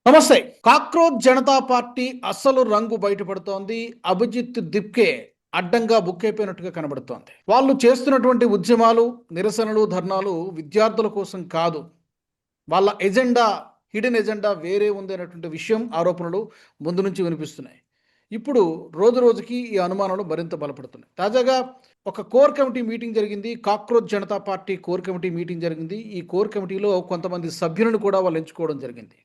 నమస్తే. Cockroach Janata party అసలు రంగు బయటపడుతోంది. అభిజిత్ దిప్కే అడ్డంగా బుక్ అయిపోయినట్టుగా కనబడుతోంది. వాళ్ళు చేస్తున్నటువంటి ఉద్యమాలు, నిరసనలు, ధర్నాలు విద్యార్థుల కోసం కాదు. వాళ్ళ ఎజెండా, హిడెన్ ఎజెండా వేరే ఉంది అనేటువంటి విషయం, ఆరోపణలు ముందు నుంచి వినిపిస్తున్నాయి. ఇప్పుడు రోజు రోజుకి ఈ అనుమానాలు మరింత బలపడుతున్నాయి. తాజాగా ఒక కోర్ కమిటీ మీటింగ్ జరిగింది. Cockroach Janata party core committee meeting జరిగింది. ఈ కోర్ కమిటీలో కొంతమంది సభ్యులను కూడా వాళ్ళు ఎంచుకోవడం జరిగింది.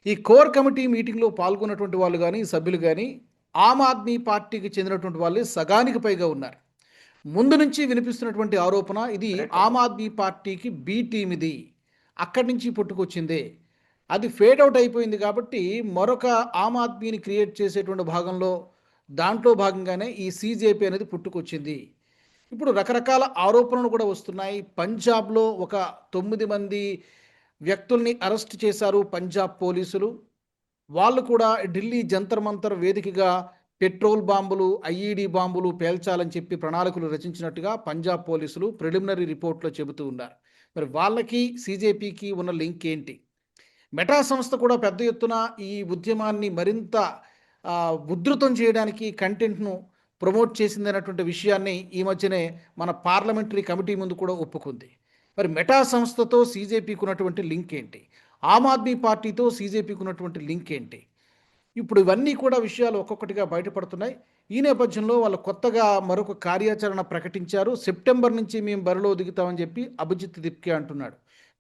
ఈ కోర్ కమిటీ మీటింగ్లో పాల్గొన్నటువంటి వాళ్ళు కానీ, సభ్యులు కానీ ఆమ్ ఆద్మీ పార్టీకి చెందినటువంటి వాళ్ళే సగానికి పైగా ఉన్నారు. ముందు నుంచి వినిపిస్తున్నటువంటి ఆరోపణ, ఇది ఆమ్ ఆద్మీ పార్టీకి బి టీమ్, ఇది అక్కడి నుంచి పుట్టుకొచ్చిందే, అది ఫేడ్ అవుట్ అయిపోయింది కాబట్టి మరొక ఆమ్ ఆద్మీని క్రియేట్ చేసేటువంటి భాగంలో, దాంట్లో భాగంగానే ఈ సీజేపీ అనేది పుట్టుకొచ్చింది. ఇప్పుడు రకరకాల ఆరోపణలు కూడా వస్తున్నాయి. పంజాబ్లో ఒక 9 మంది వ్యక్తుల్ని అరెస్ట్ చేశారు పంజాబ్ పోలీసులు. వాళ్ళు కూడా ఢిల్లీ జంతర్ మంతర్ వేదికగా పెట్రోల్ బాంబులు, ఐఈడీ బాంబులు పేల్చాలని చెప్పి ప్రణాళికలు రచించినట్టుగా పంజాబ్ పోలీసులు ప్రిలిమినరీ రిపోర్ట్లో చెబుతూ ఉన్నారు. మరి వాళ్ళకి సీజేపీకి ఉన్న లింక్ ఏంటి? మెటా సంస్థ కూడా పెద్ద ఎత్తున ఈ ఉద్యమాన్ని మరింత ఉధృతం చేయడానికి కంటెంట్ను ప్రమోట్ చేసిందనేటువంటి విషయాన్ని ఈ మధ్యనే మన పార్లమెంటరీ కమిటీ ముందు కూడా ఒప్పుకుంది. మరి మెటా సంస్థతో సీజేపీకి ఉన్నటువంటి లింక్ ఏంటి? ఆమ్ ఆద్మీ పార్టీతో సీజేపీకి ఉన్నటువంటి లింక్ ఏంటి? ఇప్పుడు ఇవన్నీ కూడా విషయాలు ఒక్కొక్కటిగా బయటపడుతున్నాయి. ఈ నేపథ్యంలో వాళ్ళు కొత్తగా మరొక కార్యాచరణ ప్రకటించారు. సెప్టెంబర్ నుంచి మేము బరిలో దిగుతామని చెప్పి అభిజిత్ దిప్కే అంటున్నాడు.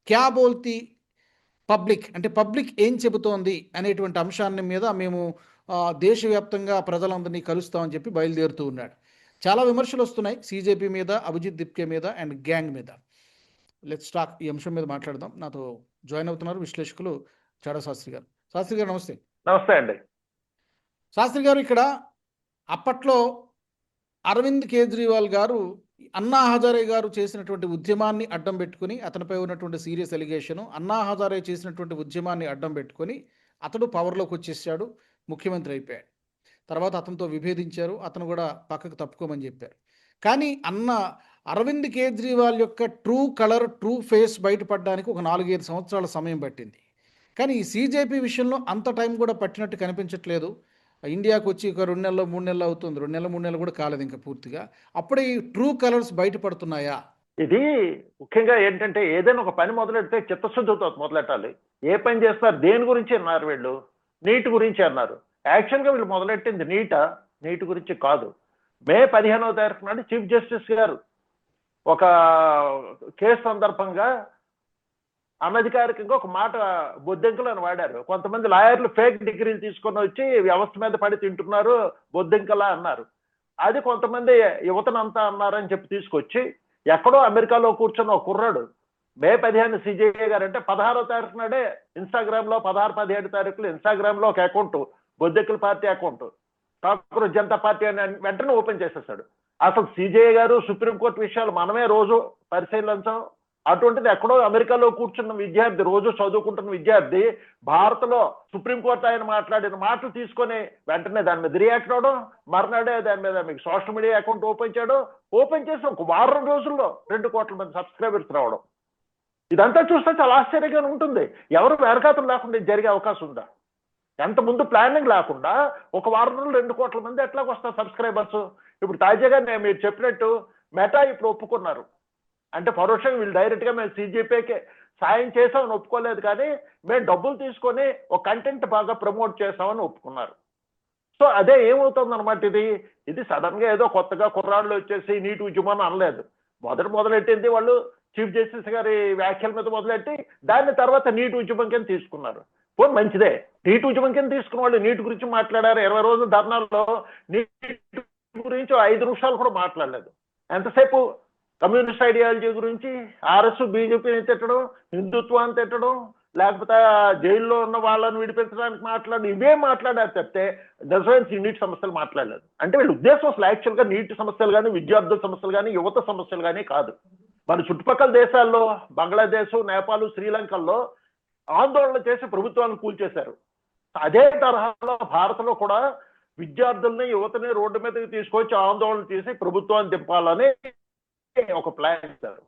క్యా బోల్తీ పబ్లిక్, అంటే పబ్లిక్ ఏం చెబుతోంది అనేటువంటి అంశాన్ని మీద మేము దేశవ్యాప్తంగా ప్రజలందరినీ కలుస్తామని చెప్పి బయలుదేరుతూ ఉన్నాడు. చాలా విమర్శలు వస్తున్నాయి సీజేపీ మీద, అభిజిత్ దిప్కే మీద అండ్ గ్యాంగ్ మీద. Let's talk. ఈ అంశం మీద మాట్లాడదాం. నాతో జాయిన్ అవుతున్నారు విశ్లేషకులు చాడా శాస్త్రి గారు. శాస్త్రి గారు నమస్తే. నమస్తే అండి. శాస్త్రి గారు, ఇక్కడ అప్పట్లో అరవింద్ కేజ్రీవాల్ గారు అన్నా హజారే గారు చేసినటువంటి ఉద్యమాన్ని అడ్డం పెట్టుకుని, అతనిపై ఉన్నటువంటి సీరియస్ ఎలిగేషను, అన్నా హజారే చేసినటువంటి ఉద్యమాన్ని అడ్డం పెట్టుకుని అతడు పవర్లోకి వచ్చేసాడు, ముఖ్యమంత్రి అయిపోయాడు. తర్వాత అతనితో విభేదించారు, అతను కూడా పక్కకు తప్పుకోమని చెప్పారు. కానీ అరవింద్ కేజ్రీవాల్ యొక్క ట్రూ కలర్, ట్రూ ఫేస్ బయటపడడానికి ఒక 4-5 సంవత్సరాల సమయం పట్టింది. కానీ ఈ సీజేపీ విషయంలో అంత టైం కూడా పట్టినట్టు కనిపించట్లేదు. ఇండియాకు వచ్చి ఒక 2 నెలలు 3 నెలలు అవుతుంది. 2 నెలలు 3 నెలలు కూడా కాలేదు ఇంకా పూర్తిగా. అప్పుడే ఈ ట్రూ కలర్స్ బయటపడుతున్నాయా? ఇది ముఖ్యంగా ఏంటంటే, ఏదైనా ఒక పని మొదలెడితే చిత్తశుద్ధితో మొదలెట్టాలి. ఏ పని చేస్తారు, దేని గురించి అన్నారు వీళ్ళు? నీట్ గురించి అన్నారు. యాక్చువల్గా వీళ్ళు మొదలెట్టింది నీట్ గురించి కాదు. మే 15వ తారీఖు నాడు చీఫ్ జస్టిస్ గారు ఒక కేసు సందర్భంగా అనధికారికంగా ఒక మాట బొద్దింకలు అని వాడారు. కొంతమంది లాయర్లు ఫేక్ డిగ్రీలు తీసుకొని వచ్చి వ్యవస్థ మీద పడి తింటున్నారు, బొద్దింకలా అన్నారు. అది కొంతమంది యువతనంతా అన్నారని చెప్పి తీసుకొచ్చి, ఎక్కడో అమెరికాలో కూర్చొని ఒక కుర్రాడు మే 15 సిజేఏ గారు అంటే 16వ తారీఖు నాడే ఇన్స్టాగ్రామ్ లో 16-17 తారీఖులు ఇన్స్టాగ్రామ్ లో ఒక అకౌంట్, బొద్దింకల party account, cockroach Janata party అని వెంటనే ఓపెన్ చేసేసాడు. అసలు సిజేఏ గారు సుప్రీంకోర్టు విషయాలు మనమే రోజు పరిశీలించాం. అటువంటిది ఎక్కడో అమెరికాలో కూర్చున్న విద్యార్థి, రోజు చదువుకుంటున్న విద్యార్థి, భారత్లో సుప్రీంకోర్టు ఆయన మాట్లాడిన మాటలు తీసుకొని వెంటనే దాని మీద రియాక్ట్ అవడం, మర్నాడే దాని మీద మీకు సోషల్ మీడియా అకౌంట్ ఓపెన్ చేయడం, ఓపెన్ చేసి ఒక వారం రోజుల్లో 2 కోట్ల మంది సబ్స్క్రైబర్స్ రావడం. ఇదంతా చూస్తే చాలా ఆశ్చర్యంగా ఉంటుంది. ఎవరు వెనకాతలు లేకుండా జరిగే అవకాశం ఉందా? ఎంత ముందు ప్లానింగ్ లేకుండా ఒక వారం రోజులు 2 కోట్ల మంది ఎట్లాగొస్తారు సబ్స్క్రైబర్స్? ఇప్పుడు తాజాగా మీరు చెప్పినట్టు మెటా ఇప్పుడు ఒప్పుకున్నారు. అంటే పరోక్షంగా వీళ్ళు డైరెక్ట్గా మేము సీజేపీకి సాయం చేసామని ఒప్పుకోలేదు, కానీ మేము డబ్బులు తీసుకొని ఒక కంటెంట్ బాగా ప్రమోట్ చేసామని ఒప్పుకున్నారు. సో అదే ఏమవుతుంది అనమాట, ఇది సడన్ గా ఏదో కొత్తగా కుర్రాళ్ళు వచ్చేసి నీటి ఉద్యమం అనలేదు. మొదలెట్టింది వాళ్ళు చీఫ్ జస్టిస్ గారి వ్యాఖ్యల మీద మొదలెట్టి దాని తర్వాత నీటి ఉద్యమం కింద తీసుకున్నారు. పోనీ మంచిదే, నీటి ఉద్యమం కింద తీసుకున్న వాళ్ళు నీటి గురించి మాట్లాడారు. 20 రోజుల ధర్నాల్లో నీటి గురించి 5 నిమిషాలు కూడా మాట్లాడలేదు. ఎంతసేపు కమ్యూనిస్ట్ ఐడియాలజీ గురించి, ఆర్ఎస్ బీజేపీని తిట్టడం, హిందుత్వాన్ని తిట్టడం, లేకపోతే జైల్లో ఉన్న వాళ్ళని విడిపించడానికి ఇవే మాట్లాడారు తప్పితే నిజమైన నీటి సమస్యలు మాట్లాడలేదు. అంటే వీళ్ళ ఉద్దేశం అసలు యాక్చువల్గా నీటి సమస్యలు కానీ, విద్యార్థుల సమస్యలు కానీ, యువత సమస్యలు కానీ కాదు. మన చుట్టుపక్కల దేశాల్లో బంగ్లాదేశ్, నేపాల్, శ్రీలంకల్లో ఆందోళన చేసి ప్రభుత్వాన్ని కూల్చేశారు. అదే తరహాలో భారత్లో కూడా విద్యార్థుల్ని, యువతని రోడ్డు మీదకి తీసుకొచ్చి ఆందోళన చేసి ప్రభుత్వాన్ని దింపాలని ఒక ప్లాన్ ఇస్తారు.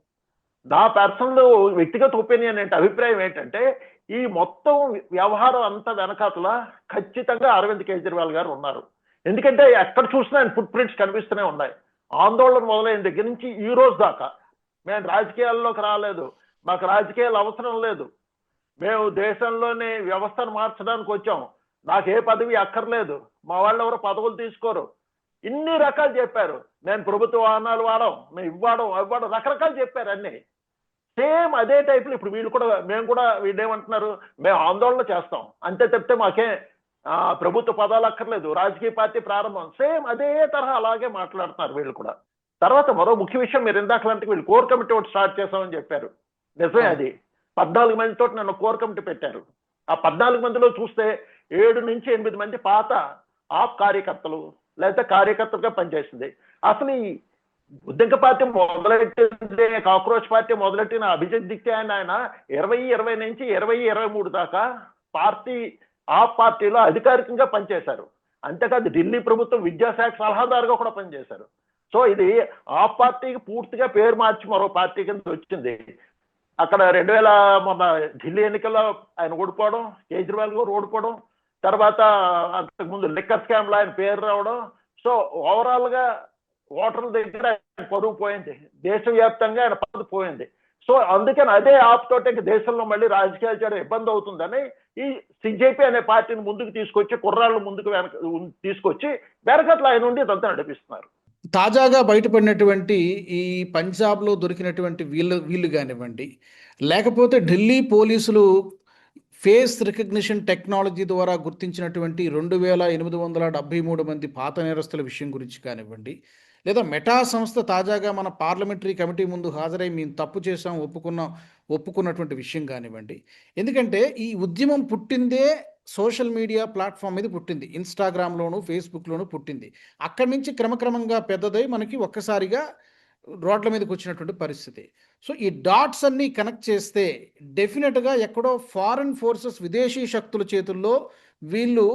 నా పర్సనల్ వ్యక్తిగత ఒపీనియన్ అభిప్రాయం ఏంటంటే, ఈ మొత్తం వ్యవహారం అంతా వెనకాతల ఖచ్చితంగా అరవింద్ కేజ్రీవాల్ గారు ఉన్నారు. ఎందుకంటే ఎక్కడ చూసినా ఆయన ఫుట్ ప్రింట్స్ కనిపిస్తూనే ఉన్నాయి. ఆందోళన మొదలైన దగ్గర నుంచి ఈ రోజు దాకా మేము రాజకీయాల్లోకి రాలేదు, మాకు రాజకీయాలు అవసరం లేదు, మేము దేశంలోని వ్యవస్థను మార్చడానికి వచ్చాం, నాకు ఏ పదవి అక్కర్లేదు, మా వాళ్ళు ఎవరు పదవులు తీసుకోరు, ఇన్ని రకాలు చెప్పారు. నేను ప్రభుత్వ వాహనాలు వాడడం, మేము ఇవ్వడం రకరకాలు చెప్పారు అన్ని. సేమ్ అదే టైప్లో ఇప్పుడు వీళ్ళు కూడా, మేము కూడా వీళ్ళేమంటున్నారు, మేము ఆందోళన చేస్తాం అంతే తప్పితే మాకే ప్రభుత్వ పదాలు అక్కర్లేదు, రాజకీయ పార్టీ ప్రారంభం, సేమ్ అదే తరహా అలాగే మాట్లాడుతున్నారు వీళ్ళు కూడా. తర్వాత మరో ముఖ్య విషయం, మీరు ఇందాకలంటే వీళ్ళు కోర్ కమిటీ ఒకటి స్టార్ట్ చేస్తామని చెప్పారు. నిజమే, అది 14 మందితో నన్ను కోర్ కమిటీ పెట్టారు. ఆ 14 మందిలో చూస్తే 7 నుంచి 8 మంది పాత ఆప్ కార్యకర్తలు లేకపోతే కార్యకర్తలుగా పనిచేసింది. అసలు ఈ బుద్ధింక పార్టీ మొదలెట్టింది, కాక్రోచ్ పార్టీ మొదలెట్టిన అభిజిత్ దిక్కే ఆయన 2020 నుంచి 2023 దాకా ఆ పార్టీలో అధికారికంగా పనిచేశారు. అంతేకాదు ఢిల్లీ ప్రభుత్వం విద్యాశాఖ సలహాదారుగా కూడా పనిచేశారు. సో ఇది ఆ పార్టీకి పూర్తిగా పేరు మార్చి మరో పార్టీ కింద వచ్చింది. అక్కడ 2000 మొన్న ఢిల్లీ ఎన్నికల్లో ఆయన ఓడిపోవడం, కేజ్రీవాల్ గారు ఓడిపోవడం, తర్వాత అంతకుముందు లిక్కర్ స్కామ్ లో ఆయన పేరు రావడం, సో ఓవరాల్ గా ఓటర్ల దగ్గర ఆయన పరువు పోయింది, దేశవ్యాప్తంగా ఆయన పరువు పోయింది. సో అందుకని అదే ఆపుతోటే దేశంలో మళ్ళీ రాజకీయాలు చేయడం ఇబ్బంది అవుతుందని ఈ సిజేపీ అనే పార్టీని ముందుకు తీసుకొచ్చి, కుర్రాళ్ళు ముందుకు తీసుకొచ్చి వెనకట్ల ఆయన నుండి ఇదంతా నడిపిస్తున్నారు. తాజాగా బయటపడినటువంటి ఈ పంజాబ్లో దొరికినటువంటి వీళ్ళు కానివ్వండి, లేకపోతే ఢిల్లీ పోలీసులు ఫేస్ రికగ్నిషన్ టెక్నాలజీ ద్వారా గుర్తించినటువంటి 2873 మంది పాత నేరస్తుల విషయం గురించి కానివ్వండి, లేదా మెటా సంస్థ తాజాగా మన పార్లమెంటరీ కమిటీ ముందు హాజరై మేము తప్పు చేసాం ఒప్పుకున్నటువంటి విషయం కానివ్వండి. ఎందుకంటే ఈ ఉద్యమం పుట్టిందే సోషల్ మీడియా ప్లాట్ఫామ్ మీద పుట్టింది, ఇన్స్టాగ్రామ్లోను ఫేస్బుక్లోను పుట్టింది. అక్కడి నుంచి క్రమక్రమంగా పెద్దదై మనకి ఒక్కసారిగా రోడ్ల మీదకి వచ్చినటువంటి పరిస్థితి. సో ఈ డాట్స్ అన్నీ కనెక్ట్ చేస్తే డెఫినెట్గా ఎక్కడో ఫారిన్ ఫోర్సెస్, విదేశీ శక్తుల చేతుల్లో వీళ్ళు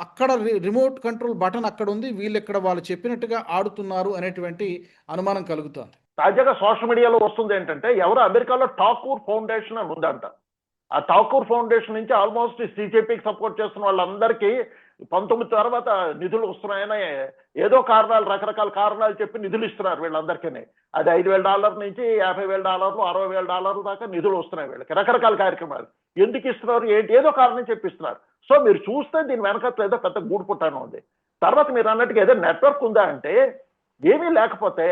అక్కడ రిమోట్ కంట్రోల్ బటన్ అక్కడ ఉంది, వీళ్ళు ఇక్కడ వాళ్ళు చెప్పినట్టుగా ఆడుతున్నారు అనేటువంటి అనుమానం కలుగుతుంది. తాజాగా సోషల్ మీడియాలో వస్తుంది ఏంటంటే, ఎవరు అమెరికాలో ఠాకూర్ ఫౌండేషన్ అని ఉందంట. ఆ ఠాకూర్ ఫౌండేషన్ నుంచి ఆల్మోస్ట్ సిజేపీకి సపోర్ట్ చేస్తున్న వాళ్ళందరికీ 19 తర్వాత నిధులు వస్తున్నాయని ఏదో కారణాలు, రకరకాల కారణాలు చెప్పి నిధులు ఇస్తున్నారు వీళ్ళందరికీ. అది $5,000 నుంచి $50,000, $60,000 దాకా నిధులు వస్తున్నాయి వీళ్ళకి, రకరకాల కార్యక్రమాలు. ఎందుకు ఇస్తున్నారు ఏంటి, ఏదో కారణం చెప్పిస్తున్నారు. సో మీరు చూస్తే దీని వెనకట్ల ఏదో పెద్ద గూడు పుట్టాను ఉంది. తర్వాత మీరు అన్నట్టుగా ఏదో నెట్వర్క్ ఉందా అంటే ఏమీ లేకపోతే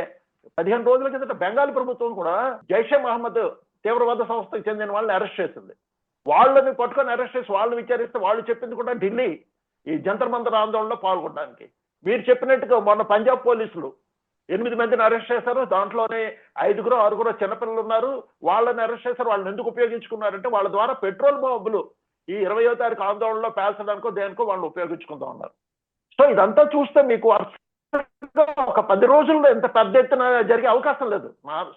15 రోజుల కిందట బెంగాల్ ప్రభుత్వం కూడా జైషే మహమ్మద్ తీవ్రవాద సంస్థకు చెందిన వాళ్ళని అరెస్ట్ చేసింది. వాళ్ళని పట్టుకొని అరెస్ట్ చేసి వాళ్ళు విచారిస్తే వాళ్ళు చెప్పింది కూడా ఢిల్లీ ఈ జంతర్ మంతర్ ఆందోళనలో పాల్గొనడానికి. మీరు చెప్పినట్టుగా మొన్న పంజాబ్ పోలీసులు 8 మందిని అరెస్ట్ చేశారు, దాంట్లోనే 5-6 చిన్నపిల్లలు ఉన్నారు, వాళ్ళని అరెస్ట్ చేశారు. వాళ్ళని ఎందుకు ఉపయోగించుకున్నారంటే వాళ్ళ ద్వారా పెట్రోల్ బాంబులు ఈ 20వ తారీఖు ఆందోళనలో పేల్చడానికో దేనికో వాళ్ళు ఉపయోగించుకుంటా ఉన్నారు. సో ఇదంతా చూస్తే మీకు ఒక 10 రోజుల్లో ఎంత పెద్ద ఎత్తున జరిగే అవకాశం లేదు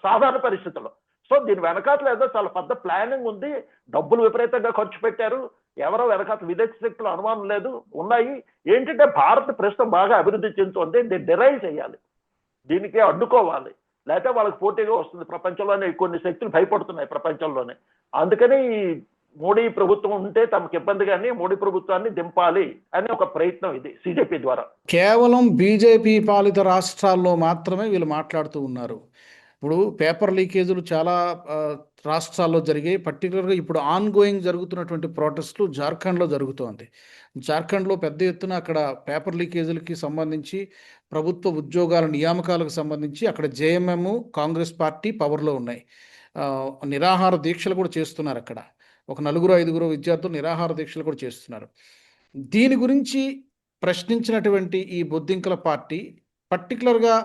సాధారణ పరిస్థితుల్లో. సో దీని వెనకాతల ఏదో చాలా పెద్ద ప్లానింగ్ ఉంది, డబ్బులు విపరీతంగా ఖర్చు పెట్టారు, ఎవరో వెనకాతల విదేశీ శక్తులు అనుమానం లేదు ఉన్నాయి. ఏంటంటే భారత్ ప్రస్తుతం బాగా అభివృద్ధి చెందుతుంది, దీన్ని డిరైవ్ చేయాలి, దీనికి అడ్డుకోవాలి, లేకపోతే వాళ్ళకి పోటీగా వస్తుంది. ప్రపంచంలోనే కొన్ని శక్తులు భయపడుతున్నాయి ప్రపంచంలోనే. అందుకని మోడీ ప్రభుత్వం ఉంటే తమకు ఇబ్బంది, కానీ మోడీ ప్రభుత్వాన్ని దింపాలి అనే ఒక ప్రయత్నం ఇది సిజేపీ ద్వారా. కేవలం బీజేపీ పాలిత రాష్ట్రాల్లో మాత్రమే వీళ్ళు మాట్లాడుతూ ఉన్నారు. ఇప్పుడు పేపర్ లీకేజీలు చాలా రాష్ట్రాల్లో జరిగాయి. పర్టికులర్గా ఇప్పుడు ఆన్గోయింగ్ జరుగుతున్నటువంటి ప్రొటెస్టులు జార్ఖండ్లో జరుగుతోంది. జార్ఖండ్లో పెద్ద ఎత్తున అక్కడ పేపర్ లీకేజీలకి సంబంధించి, ప్రభుత్వ ఉద్యోగాల నియామకాలకు సంబంధించి అక్కడ జేఎంఎం, కాంగ్రెస్ పార్టీ పవర్లో ఉన్నాయి. నిరాహార దీక్షలు కూడా చేస్తున్నారు అక్కడ. ఒక 4-5 విద్యార్థులు నిరాహార దీక్షలు కూడా చేస్తున్నారు. దీని గురించి ప్రశ్నించినటువంటి ఈ బొద్దింకల పార్టీ పర్టికులర్గా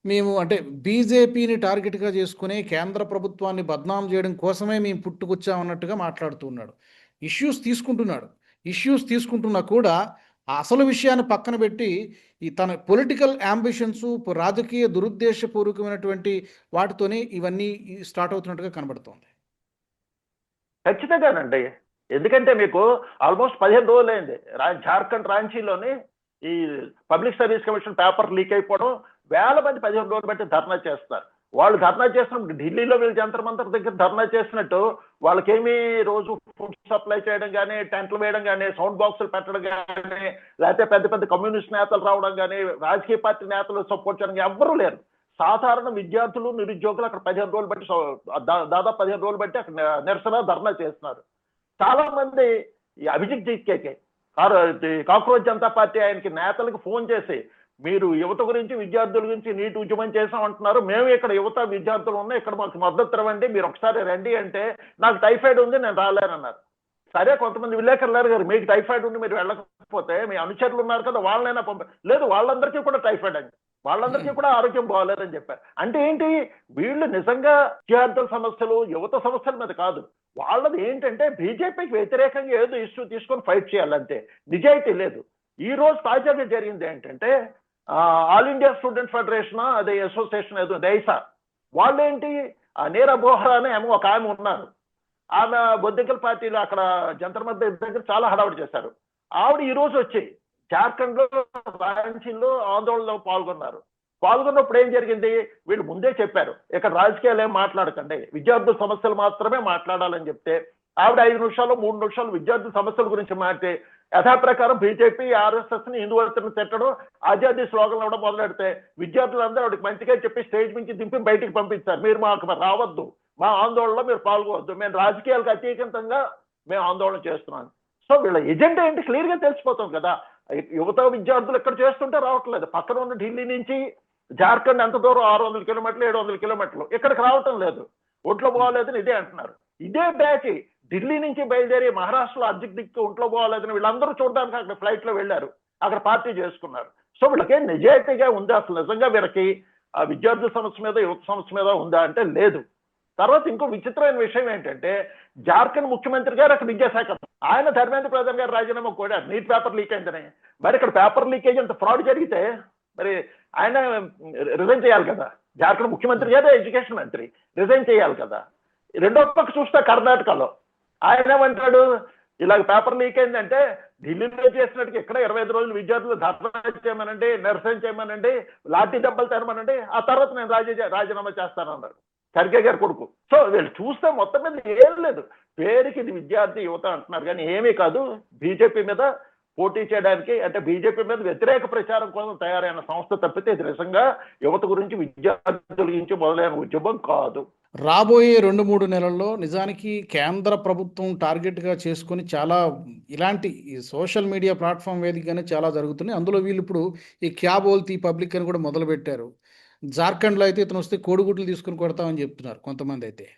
మేము అంటే బీజేపీని టార్గెట్గా చేసుకునే కేంద్ర ప్రభుత్వాన్ని బద్నాం చేయడం కోసమే మేము పుట్టుకొచ్చామన్నట్టుగా మాట్లాడుతూ ఉన్నాడు. ఇష్యూస్ తీసుకుంటున్నా కూడా అసలు విషయాన్ని పక్కన పెట్టి ఈ తన పొలిటికల్ అంబిషన్స్, రాజకీయ దురుద్దేశపూర్వకమైనటువంటి వాటితోనే ఇవన్నీ స్టార్ట్ అవుతున్నట్టుగా కనబడుతోంది. ఖచ్చితంగానండి. ఎందుకంటే మీకు ఆల్మోస్ట్ 15 రోజులైంది జార్ఖండ్ రాంచీలోని ఈ public service commission paper leak అయిపోవడం, వేల మంది 15 రోజులు బట్టి ధర్నా చేస్తారు. వాళ్ళు ధర్నా చేసినప్పుడు ఢిల్లీలో వీళ్ళు జంతర్ మంతర్ దగ్గర ధర్నా చేసినట్టు వాళ్ళకేమీ రోజు ఫుడ్ సప్లై చేయడం కానీ, టెంట్లు వేయడం కానీ, సౌండ్ బాక్సులు పెట్టడం కానీ, లేకపోతే పెద్ద పెద్ద కమ్యూనిస్ట్ నేతలు రావడం కానీ, రాజకీయ పార్టీ నేతలు సపోర్ట్ చేయడం ఎవ్వరూ లేరు. సాధారణ విద్యార్థులు, నిరుద్యోగులు అక్కడ 15 రోజులు బట్టి దాదాపు 15 రోజులు బట్టి అక్కడ నిరసన ధర్నా చేస్తున్నారు. చాలా మంది ఈ అభిజిత్ దిక్కే కాక్రోచ్ జనతా పార్టీ ఆయనకి నేతలకు ఫోన్ చేసి, మీరు యువత గురించి, విద్యార్థుల గురించి నీటి ఉద్యమం చేసాం అంటున్నారు, మేము ఇక్కడ యువత విద్యార్థులు ఉన్నాయి, ఇక్కడ మాకు మద్దతు ఇవ్వండి, మీరు ఒకసారి రండి అంటే, నాకు టైఫాయిడ్ ఉంది నేను రాలేనన్నారు. సరే, కొంతమంది విలేకరులు గారు, మీకు టైఫాయిడ్ ఉండి మీరు వెళ్ళకపోతే మీ అనుచరులు ఉన్నారు కదా వాళ్ళైనా లేదు, వాళ్ళందరికీ కూడా టైఫాయిడ్ అండి, వాళ్ళందరికీ కూడా ఆరోగ్యం బాగోలేదని చెప్పారు. అంటే ఏంటి, వీళ్ళు నిజంగా విద్యార్థుల సమస్యలు, యువత సమస్యల మీద కాదు, వాళ్ళది ఏంటంటే బీజేపీకి వ్యతిరేకంగా ఏదో ఇష్యూ తీసుకొని ఫైట్ చేయాలంటే నిజాయితీ లేదు. ఈ రోజు తాజాగా జరిగింది ఏంటంటే, ఆల్ ఇండియా స్టూడెంట్ ఫెడరేషన్, అదే అసోసియేషన్ ఏదో దైసా, వాళ్ళేంటి నీరా బోహ్రా అని ఒక ఆమె ఉన్నారు, ఆమె బొద్దింకల పార్టీలో అక్కడ జంతర్ మంతర్ దగ్గర చాలా హడావుడి చేశారు. ఆవిడ ఈ రోజు వచ్చి జార్ఖండ్ లో, రాంచీలో ఆందోళనలో పాల్గొన్నప్పుడు ఏం జరిగింది, వీళ్ళు ముందే చెప్పారు ఇక్కడ రాజకీయాలు ఏం మాట్లాడకండి, విద్యార్థుల సమస్యలు మాత్రమే మాట్లాడాలని చెప్తే, ఆవిడ 5 నిమిషాలు 3 నిమిషాలు విద్యార్థుల సమస్యల గురించి మాట్లాడి యథాప్రకారం బీజేపీ, ఆర్ఎస్ఎస్ ని, హిందువులను తిట్టడం, ఆజాదీ స్లోగన్లు ఇవ్వడం మొదలెడితే విద్యార్థులందరూ ఆవిడకి మంచిగా చెప్పి స్టేజ్ నుంచి దింపి బయటికి పంపించారు. మీరు మాకు రావద్దు, మా ఆందోళనలో మీరు పాల్గొవద్దు, మేము రాజకీయాలకు అతీతంగా మేము ఆందోళన చేస్తున్నాం. సో వీళ్ళ ఎజెండా ఏంటి క్లియర్ గా తెలిసిపోతుంది కదా. యువత విద్యార్థులు ఎక్కడ చేస్తుంటే రావట్లేదు, పక్కన ఉన్న ఢిల్లీ నుంచి జార్ఖండ్ ఎంత దూరం, 600 కిలోమీటర్లు 700 కిలోమీటర్లు, ఇక్కడికి రావటం లేదు, ఒంట్లో పోవాలేదని ఇదే అంటున్నారు. ఇదే బ్యాచ్ ఢిల్లీ నుంచి బయలుదేరి మహారాష్ట్రలో అర్జిత్ దిక్కు ఒంట్లో పోవాలేదని వీళ్ళందరూ చూడడానికి అక్కడ ఫ్లైట్ లో వెళ్ళారు, అక్కడ పార్టీ చేసుకున్నారు. సో వీళ్ళకి నిజాయితీగా ఉందా అసలు, నిజంగా వీళ్ళకి ఆ విద్యార్థుల సమస్య మీద, యువత సమస్య మీద ఉందా అంటే లేదు. తర్వాత ఇంకో విచిత్రమైన విషయం ఏంటంటే, జార్ఖండ్ ముఖ్యమంత్రి గారు అక్కడ విద్యాశాఖ, ఆయన ధర్మేంద్ర ప్రధాన్ గారు రాజీనామా కూడా నీట్ పేపర్ లీక్ అయిందని. మరి ఇక్కడ పేపర్ లీకేజ్ అంత ఫ్రాడ్ జరిగితే మరి ఆయన రిజైన్ చేయాలి కదా, జార్ఖండ్ ముఖ్యమంత్రి గారు ఎడ్యుకేషన్ మంత్రి రిజైన్ చేయాలి కదా. రెండో పక్క చూస్తే కర్ణాటకలో ఆయన ఏమంటాడు, ఇలాగ పేపర్ లీక్ అయిందంటే ఢిల్లీలో చేసినట్టుగా ఇక్కడ 25 రోజులు విద్యార్థులు ధర్నా చేయమనండి, నిరసన చేయమనండి, లాఠీ దెబ్బలు తెరమనండి, ఆ తర్వాత నేను రాజీనామా చేస్తానన్నాడు ఖర్గే గారి కొడుకు. సో వీళ్ళు చూస్తే మొత్తం మీద ఏం లేదు, పేరుకి ఇది విద్యార్థి యువత అంటున్నారు కానీ ఏమీ కాదు, బీజేపీ మీద పోటీ చేయడానికి, అంటే బీజేపీ మీద వ్యతిరేక ప్రచారం కోసం తయారైన సంస్థ తప్పితే ఇది నిజంగా యువత గురించి, విద్యార్థుల గురించి మొదలైన ఉద్యమం కాదు. రాబోయే 2-3 నెలల్లో నిజానికి కేంద్ర ప్రభుత్వం టార్గెట్గా చేసుకొని చాలా ఇలాంటి సోషల్ మీడియా ప్లాట్ఫామ్ వేదికగానే చాలా జరుగుతున్నాయి. అందులో వీళ్ళు ఇప్పుడు ఈ క్యా బోల్తీ పబ్లిక్ అని కూడా మొదలుపెట్టారు. జార్ఖండ్లో అయితే ఇతను వస్తే కోడిగుడ్లు తీసుకుని కొడతామని చెప్తున్నారు కొంతమంది అయితే.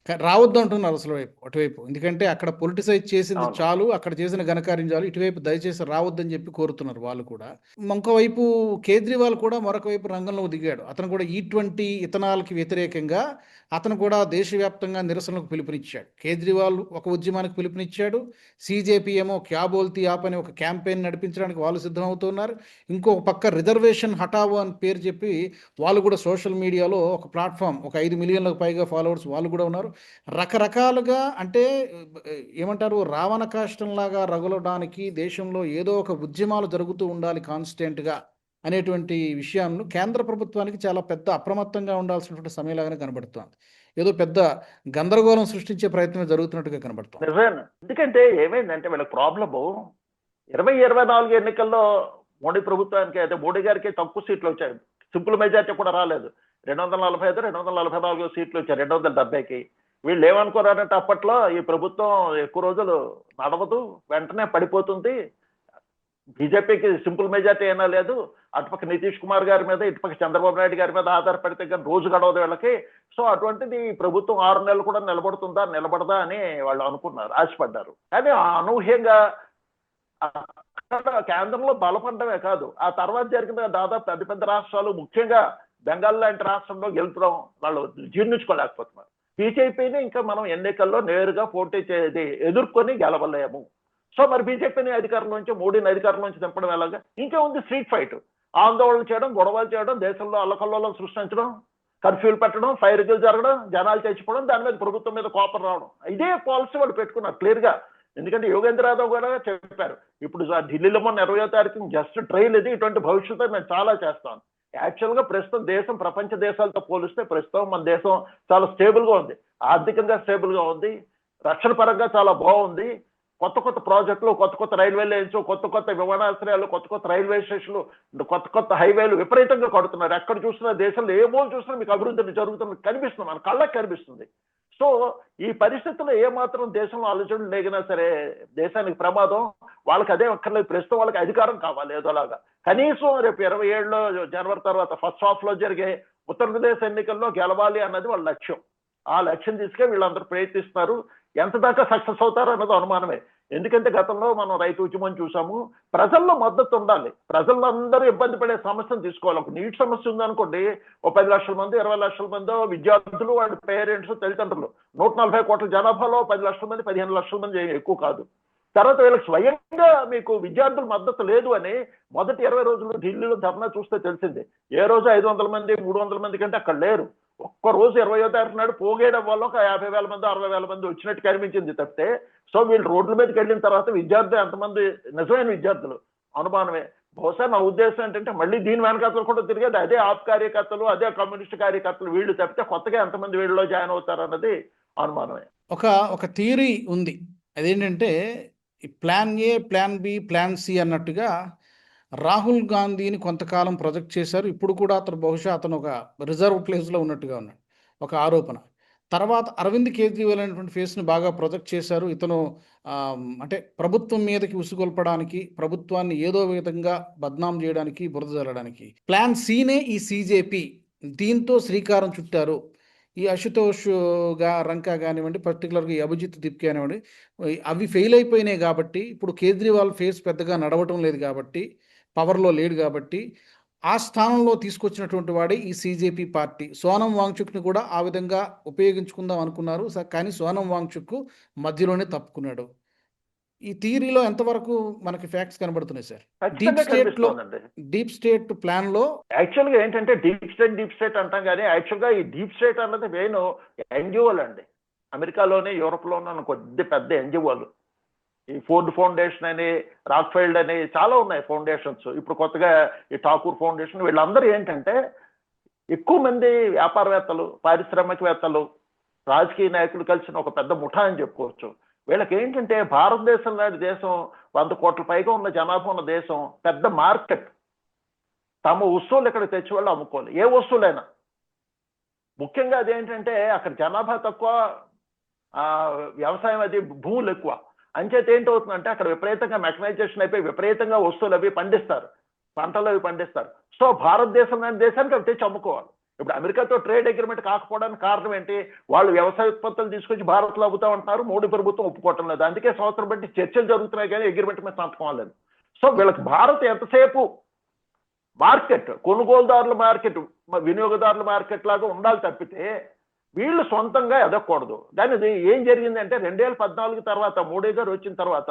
రావద్దు అంటున్నారు అసలు అటువైపు, ఎందుకంటే అక్కడ పొలిటిసైజ్ చేసింది చాలు, అక్కడ చేసిన ఘనకార్యం చాలు, ఇటువైపు దయచేసి రావద్దని చెప్పి కోరుతున్నారు వాళ్ళు కూడా. ఇంకోవైపు కేజ్రీవాల్ కూడా మరొక వైపు రంగంలో దిగాడు. అతను కూడా E20 ఇథనాల్కి వ్యతిరేకంగా అతను కూడా దేశవ్యాప్తంగా నిరసనలకు పిలుపునిచ్చాడు. కేజ్రీవాల్ ఒక ఉద్యమానికి పిలుపునిచ్చాడు, CJP ఏమో క్యా బోల్తీ యాప్ అని ఒక క్యాంపెయిన్ నడిపించడానికి వాళ్ళు సిద్ధమవుతున్నారు. ఇంకొక పక్క రిజర్వేషన్ హటావో అని పేరు చెప్పి వాళ్ళు కూడా సోషల్ మీడియాలో ఒక ప్లాట్ఫామ్, ఒక 5 మిలియన్లకు పైగా ఫాలోవర్స్ వాళ్ళు కూడా ఉన్నారు. రకరకాలుగా అంటే ఏమంటారు, రావణ కాష్టంలాగా రగులడానికి దేశంలో ఏదో ఒక ఉద్యమాలు జరుగుతూ ఉండాలి కాన్స్టెంట్గా అనేటువంటి విషయాన్ని కేంద్ర ప్రభుత్వానికి చాలా పెద్ద అప్రమత్తంగా ఉండాల్సినటువంటి సమయంలాగానే కనబడుతోంది. ఏదో పెద్ద గందరగోళం సృష్టించే ప్రయత్నం జరుగుతున్నట్టుగా కనబడుతుంది. నిజమే, ఎందుకంటే ఏమైందంటే వీళ్ళకి ప్రాబ్లము 2024 ఎన్నికల్లో మోడీ ప్రభుత్వానికి, అయితే మోడీ గారికి తక్కువ సీట్లు వచ్చాయి, సింపుల్ మెజార్టీ కూడా రాలేదు. 245, 244 సీట్లు వచ్చాయి 270కి. వీళ్ళు ఏమనుకోరారంటే అప్పట్లో ఈ ప్రభుత్వం ఎక్కువ రోజులు నడవదు, వెంటనే పడిపోతుంది, బీజేపీకి సింపుల్ మెజార్టీ అయినా లేదు, అటుపక్క నితీష్ కుమార్ గారి మీద, ఇటుపక్క చంద్రబాబు నాయుడు గారి మీద ఆధారపడితే కానీ రోజు గడవదు వీళ్ళకి. సో అటువంటిది ప్రభుత్వం 6 నెలలు కూడా నిలబడుతుందా నిలబడదా అని వాళ్ళు అనుకున్నారు, ఆశపడ్డారు. కానీ అనూహ్యంగా కేంద్రంలో బలపడమే కాదు, ఆ తర్వాత జరిగిన దాదాపు పెద్ద పెద్ద రాష్ట్రాలు, ముఖ్యంగా బెంగాల్ లాంటి రాష్ట్రంలో గెలుపుదాం వాళ్ళు జీర్ణించుకోలేకపోతున్నారు. బీజేపీని ఇంకా మనం ఎన్నికల్లో నేరుగా పోటీ చేసి ఎదుర్కొని గెలవలేము. సో మరి బీజేపీని అధికారం నుంచి, మోడీని అధికారం నుంచి దింపడం ఎలాగా? ఇంకా ఉంది స్ట్రీట్ ఫైట్, ఆందోళన చేయడం, గొడవలు చేయడం, దేశంలో అల్లకల్లోలం సృష్టించడం, కర్ఫ్యూలు పెట్టడం, ఫైర్లు జరగడం, జనాలు చచ్చిపోవడం, దాని మీద ప్రభుత్వం మీద కోపం రావడం, ఇదే పాలసీ వాళ్ళు పెట్టుకున్నారు క్లియర్ గా. ఎందుకంటే యోగేంద్ర యాదవ్ కూడా చెప్పారు, ఇప్పుడు ఢిల్లీలో మొన్న 20వ తారీఖు జస్ట్ ట్రైల్ ఇది, ఇటువంటి భవిష్యత్తు మేము చాలా చేస్తాం, యాక్చువల్గా ప్రస్తుతం దేశం ప్రపంచ దేశాలతో పోలిస్తే ప్రస్తుతం మన దేశం చాలా స్టేబుల్గా ఉంది, ఆర్థికంగా స్టేబుల్గా ఉంది, రక్షణ పరంగా చాలా బాగుంది. కొత్త కొత్త ప్రాజెక్టులు, కొత్త కొత్త రైల్వే లైన్స్, కొత్త కొత్త విమానాశ్రయాలు, కొత్త కొత్త రైల్వే స్టేషన్లు, కొత్త కొత్త హైవేలు విపరీతంగా కడుతున్నారు. ఎక్కడ చూసినా దేశంలో ఏ మూల చూసినా మీకు అభివృద్ధి జరుగుతున్నది కనిపిస్తుంది, మన కళ్ళకి కనిపిస్తుంది. సో ఈ పరిస్థితుల్లో ఏమాత్రం దేశంలో ఆలోచనలు లేగినా సరే దేశానికి ప్రమాదం. వాళ్ళకి అదే అక్కర్లేదు, ప్రస్తుతం వాళ్ళకి అధికారం కావాలి ఏదోలాగా. కనీసం రేపు 27లో జనవరి తర్వాత ఫస్ట్ హాఫ్ లో జరిగే ఉత్తరప్రదేశ్ ఎన్నికల్లో గెలవాలి అన్నది వాళ్ళ లక్ష్యం. ఆ లక్ష్యం తీసుకే వీళ్ళందరూ ప్రయత్నిస్తున్నారు. ఎంత దాకా సక్సెస్ అవుతారు అన్నది అనుమానమే. ఎందుకంటే గతంలో మనం రైతు ఉద్యమం చూసాము. ప్రజల్లో మద్దతు ఉండాలి, ప్రజలందరూ ఇబ్బంది పడే సమస్యను తీసుకోవాలి. ఒక నీటి సమస్య ఉందనుకోండి, ఓ 10 లక్షల మంది 20 లక్షల మంది విద్యార్థులు, వాళ్ళ పేరెంట్స్, తల్లిదండ్రులు, 140 కోట్ల జనాభాలో 10 లక్షల మంది 15 లక్షల మంది ఎక్కువ కాదు. తర్వాత వీళ్ళకి స్వయంగా మీకు విద్యార్థుల మద్దతు లేదు అని మొదటి 20 రోజులు ఢిల్లీలో ధర్నా చూస్తే తెలిసింది. ఏ రోజు 500 మంది 300 మంది కంటే అక్కడ లేరు. ఒక్క రోజు 20వ తారీఖు నాడు పోగేయడం వల్ల ఒక 50,000 మంది 60,000 మంది వచ్చినట్టు కనిపించింది తప్పితే, సో వీళ్ళు రోడ్ల మీదకి వెళ్ళిన తర్వాత విద్యార్థులు ఎంతమంది నిజమైన విద్యార్థులు అనుమానమే. బహుశా నా ఉద్దేశం ఏంటంటే మళ్ళీ దీని వెనకాతలు కూడా తిరిగేది అదే ఆప్ కార్యకర్తలు, అదే కమ్యూనిస్ట్ కార్యకర్తలు, వీళ్ళు తప్పితే కొత్తగా ఎంతమంది వీళ్ళలో జాయిన్ అవుతారు అన్నది అనుమానమే. ఒక థియరీ ఉంది. అదేంటంటే ఈ plan A, plan B, plan C అన్నట్టుగా రాహుల్ గాంధీని కొంతకాలం ప్రొజెక్ట్ చేశారు. ఇప్పుడు కూడా బహుశా అతను ఒక రిజర్వ్ ప్లేస్లో ఉన్నట్టుగా ఉన్నాడు, ఒక ఆరోపణ. తర్వాత అరవింద్ కేజ్రీవాల్ అనేటువంటి ఫేస్ని బాగా ప్రొజెక్ట్ చేశారు. ఇతను అంటే ప్రభుత్వం మీదకి ఉసుగొల్పడానికి, ప్రభుత్వాన్ని ఏదో విధంగా బద్నాం చేయడానికి, బురద జల్లడానికి. ప్లాన్ సినే ఈ సిజేపీ దీంతో శ్రీకారం చుట్టారు. ఈ అశుతోష్ రంకా కానివ్వండి, పర్టికులర్గా ఈ అభిజిత్ దిప్ కానివ్వండి, అవి ఫెయిల్ అయిపోయినాయి కాబట్టి ఇప్పుడు కేజ్రీవాల్ ఫేస్ పెద్దగా నడవటం లేదు కాబట్టి, పవర్లో లేడు కాబట్టి ఆ స్థానంలో తీసుకొచ్చినటువంటి వాడే ఈ సిజేపీ పార్టీ. సోనం వాంగ్చుక్ని కూడా ఆ విధంగా ఉపయోగించుకుందాం అనుకున్నారు, కానీ సోనం వాంగ్చుక్ మధ్యలోనే తప్పుకున్నాడు. ఈ థియరీలో ఎంతవరకు మనకి ఫ్యాక్ట్స్ కనబడుతున్నాయి సార్? డీప్ స్టేట్ ప్లాన్ లో యాక్చువల్గా ఏంటంటే డీప్ స్టేట్ అంటాం, కానీ యాక్చువల్గా ఈ డీప్ స్టేట్ అన్నది మెయిన్ ఎన్జిఓలు అండి. అమెరికాలోని, యూరోప్లోని కొద్ది పెద్ద ఎన్జిఓలు, ఈ ఫోర్డ్ ఫౌండేషన్ అని, రాక్ఫెల్డ్ అని చాలా ఉన్నాయి ఫౌండేషన్స్. ఇప్పుడు కొత్తగా ఈ ఠాకూర్ ఫౌండేషన్, వీళ్ళందరూ ఏంటంటే ఎక్కువ మంది వ్యాపారవేత్తలు, పారిశ్రామికవేత్తలు, రాజకీయ నాయకులు కలిసిన ఒక పెద్ద ముఠా అని చెప్పుకోవచ్చు. వీళ్ళకి ఏంటంటే భారతదేశం లాంటి దేశం, 100 కోట్ల పైగా ఉన్న జనాభా ఉన్న దేశం, పెద్ద మార్కెట్. తమ వస్తువులు ఇక్కడ తెచ్చి వాళ్ళు అమ్ముకోవాలి, ఏ వస్తువులైనా. ముఖ్యంగా అదేంటంటే అక్కడ జనాభా తక్కువ, వ్యవసాయం అది భూములు ఎక్కువ. అంచేత ఏంటవుతుందంటే అక్కడ విపరీతంగా మెకనైజేషన్ అయిపోయి విపరీతంగా వస్తువులు అవి పండిస్తారు, పంటలు అవి పండిస్తారు. సో భారతదేశం లాంటి దేశానికి అవి తెచ్చి అమ్ముకోవాలి. ఇప్పుడు అమెరికాతో ట్రేడ్ అగ్రిమెంట్ కాకపోవడానికి కారణం ఏంటి? వాళ్ళు వ్యవసాయ ఉత్పత్తులు తీసుకొచ్చి భారత్లో అమ్ముతా ఉంటున్నారు, మోడీ ప్రభుత్వం ఒప్పుకోవటం లేదు. అందుకే సంవత్సరం బట్టి చర్చలు జరుగుతున్నాయి కానీ అగ్రిమెంట్ మీద సంతకం అవ్వలేదు. సో వీళ్ళకి భారత్ ఎంతసేపు మార్కెట్, కొనుగోలుదారుల మార్కెట్, వినియోగదారుల మార్కెట్ లాగా ఉండాలి తప్పితే వీళ్ళు సొంతంగా ఎదగకూడదు. కానీ ఇది ఏం జరిగిందంటే 2014 తర్వాత మోడీ గారు వచ్చిన తర్వాత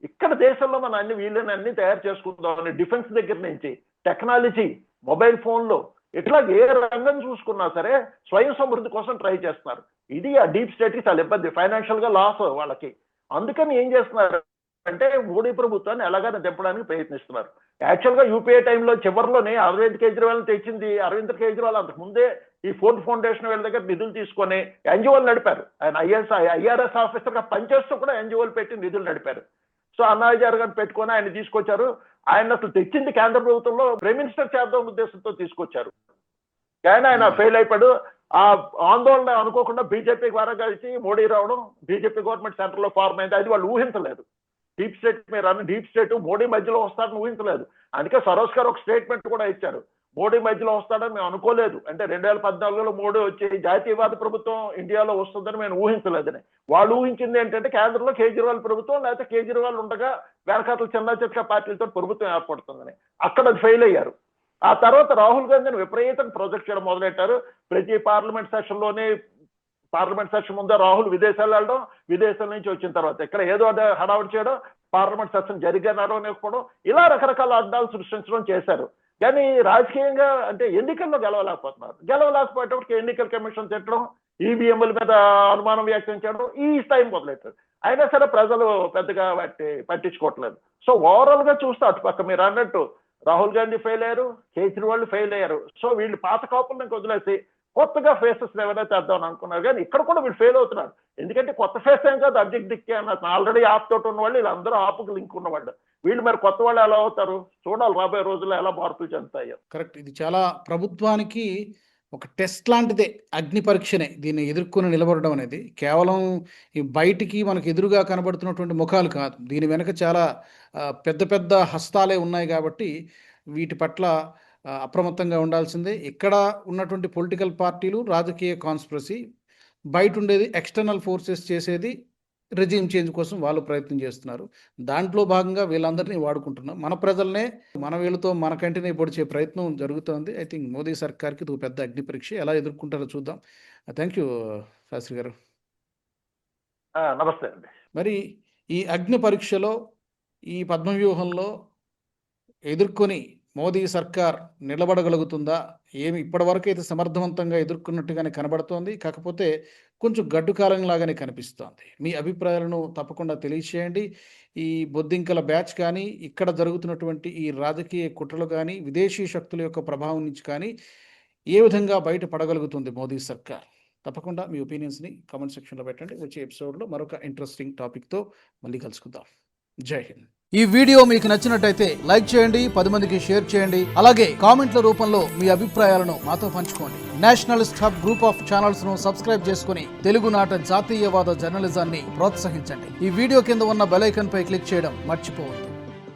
ఇక్కడ దేశంలో మనం అన్ని వీళ్ళని అన్ని తయారు చేసుకుందామని డిఫెన్స్ దగ్గర నుంచి టెక్నాలజీ, మొబైల్ ఫోన్లు, ఇట్లా ఏ రంగం చూసుకున్నా సరే స్వయం సమృద్ధి కోసం ట్రై చేస్తున్నారు. ఇది ఆ డీప్ స్టేట్కి చాలా ఇబ్బంది, ఫైనాన్షియల్ గా లాస్ వాళ్ళకి. అందుకని ఏం చేస్తున్నారు అంటే మోడీ ప్రభుత్వాన్ని ఎలాగైనా దింపడానికి ప్రయత్నిస్తున్నారు. యాక్చువల్గా యూపీఏ టైంలో చివరిలోనే అరవింద్ కేజ్రీవాల్ని తెచ్చింది. అరవింద్ కేజ్రీవాల్ అంతకు ముందే ఈ ఫోర్డ్ ఫౌండేషన్ వీళ్ళ దగ్గర నిధులు తీసుకొని ఎన్జిఓలు నడిపారు. ఆయన ఐఆర్ఎస్ ఆఫీసర్గా పనిచేస్తూ కూడా ఎన్జిఓలు పెట్టి నిధులు నడిపారు. సో అన్నాజార్ గారిని పెట్టుకొని ఆయన తీసుకొచ్చారు. ఆయన అసలు తెచ్చింది కేంద్ర ప్రభుత్వంలో ప్రైమ్ మినిస్టర్ చేద్దాం ఉద్దేశంతో తీసుకొచ్చారు, కానీ ఆయన ఫెయిల్ అయిపోయాడు. ఆ ఆందోళన అనుకోకుండా బీజేపీ ద్వారా కలిసి మోడీ రావడం, బీజేపీ గవర్నమెంట్ సెంటర్ లో ఫార్మ్ అయింది. అది వాళ్ళు ఊహించలేదు. డీప్ స్టేట్ మీరు అన్న డీప్ స్టేట్ మోడీ మధ్యలో వస్తారని ఊహించలేదు. అందుకే సరోజ్ గారు ఒక స్టేట్మెంట్ కూడా ఇచ్చారు, మోడీ మధ్యలో వస్తాడని మేము అనుకోలేదు. అంటే 2014లో మోడీ వచ్చి జాతీయవాద ప్రభుత్వం ఇండియాలో వస్తుందని మేము ఊహించలేదని. వాళ్ళు ఊహించింది ఏంటంటే కేంద్రంలో కేజ్రీవాల్ ప్రభుత్వం, లేకపోతే కేజ్రీవాల్ ఉండగా వెనకాతలు చిన్న చిన్న పార్టీలతో ప్రభుత్వం ఏర్పడుతుందని. అక్కడ అది ఫెయిల్ అయ్యారు. ఆ తర్వాత రాహుల్ గాంధీని విపరీతంగా ప్రొజెక్ట్ చేయడం మొదలెట్టారు. ప్రతి పార్లమెంట్ సెషన్ ముందే రాహుల్ విదేశాలు వెళ్ళడం, విదేశాల నుంచి వచ్చిన తర్వాత ఇక్కడ ఏదో హడావుడి చేయడం, పార్లమెంట్ సెషన్ జరిగే నడవనివ్వకపోవడం, ఇలా రకరకాల అడ్డాలు సృష్టించడం చేశారు. కానీ రాజకీయంగా అంటే ఎన్నికల్లో గెలవలేకపోయేటప్పటికి ఎన్నికల కమిషన్ తిట్టడం, ఈవీఎంల మీద అనుమానం వ్యక్తం చేయడం, ఈ టైం మొదలెట్టారు. అయినా సరే ప్రజలు పెద్దగా వాటి పట్టించుకోవట్లేదు. సో ఓవరాల్ గా చూస్తే అటుపక్క మీరు అన్నట్టు రాహుల్ గాంధీ ఫెయిల్ అయ్యారు, కేజ్రీవాల్ ఫెయిల్ అయ్యారు. సో వీళ్ళు పాత కాపులను వదిలేసి కొత్తగా ఫేసెస్ ఎవరైతే తెద్దామని అనుకున్నారు, కానీ ఇక్కడ కూడా వీళ్ళు ఫెయిల్ అవుతున్నారు. ఎందుకంటే కొత్త ఫేస్ ఏం కాదు, అబ్జెక్ట్ దిక్కే అన్నారు. ఆల్రెడీ ఆప్ తోటి ఉన్న వాళ్ళు వీళ్ళందరూ ఆపుకు లింక్ ఉన్నవాళ్ళు. వీళ్ళు మరి కొత్త వాళ్ళు ఎలా అవుతారు చూడాలి, రాబోయే రోజుల్లో ఎలా మార్పులు చెందుతాయో. కరెక్ట్. ఇది చాలా ప్రభుత్వానికి ఒక టెస్ట్ లాంటిదే, అగ్ని పరీక్షనే. దీన్ని ఎదుర్కొని నిలబడడం అనేది కేవలం ఈ బయటికి మనకు ఎదురుగా కనబడుతున్నటువంటి ముఖాలు కాదు, దీని వెనక చాలా పెద్ద పెద్ద హస్తాలే ఉన్నాయి. కాబట్టి వీటి పట్ల అప్రమత్తంగా ఉండాల్సిందే. ఇక్కడ ఉన్నటువంటి పొలిటికల్ పార్టీలు, రాజకీయ కాన్స్పిరసీ, బయట ఉండేది ఎక్స్టర్నల్ ఫోర్సెస్ చేసేది రెజ్యూమ్ చేంజ్ కోసం వాళ్ళు ప్రయత్నం చేస్తున్నారు. దాంట్లో భాగంగా వీళ్ళందరినీ వాడుకుంటున్నాం. మన ప్రజలనే మన వీళ్ళతో మన కంటినే పొడిచే ప్రయత్నం జరుగుతోంది. ఐ థింక్ మోదీ సర్కార్కి ఇది ఒక పెద్ద అగ్ని పరీక్ష. ఎలా ఎదుర్కొంటారో చూద్దాం. థ్యాంక్ యూ శాస్త్రి గారు. నమస్తే అండి. మరి ఈ అగ్ని పరీక్షలో, ఈ పద్మవ్యూహంలో ఎదుర్కొని మోదీ సర్కార్ నిలబడగలుగుతుందా? ఏమి ఇప్పటివరకు అయితే సమర్థవంతంగా ఎదుర్కొన్నట్టుగానే కనబడుతోంది. కాకపోతే కొంచెం గడ్డు కాలం లాగానే కనిపిస్తోంది. మీ అభిప్రాయాలను తప్పకుండా తెలియచేయండి. ఈ బొద్దింకల బ్యాచ్ కానీ, ఇక్కడ జరుగుతున్నటువంటి ఈ రాజకీయ కుట్రలు కానీ, విదేశీ శక్తుల యొక్క ప్రభావం నుంచి కానీ ఏ విధంగా బయటపడగలుగుతుంది మోదీ సర్కార్? తప్పకుండా మీ ఒపీనియన్స్ని కామెంట్ సెక్షన్లో పెట్టండి. వచ్చే ఎపిసోడ్లో మరొక ఇంట్రెస్టింగ్ టాపిక్తో మళ్ళీ కలుసుకుందాం. జై హింద్. ఈ వీడియో మీకు నచ్చినట్టయితే లైక్ చేయండి, 10 మందికి షేర్ చేయండి. అలాగే కామెంట్ల రూపంలో మీ అభిప్రాయాలను మాతో పంచుకోండి. Nationalist hub group of channels ను సబ్స్క్రైబ్ చేసుకుని తెలుగునాట జాతీయవాద జర్నలిజాన్ని ప్రోత్సహించండి. ఈ వీడియో కింద ఉన్న బెల్ ఐకాన్ పై క్లిక్ చేయడం మర్చిపోవద్దు.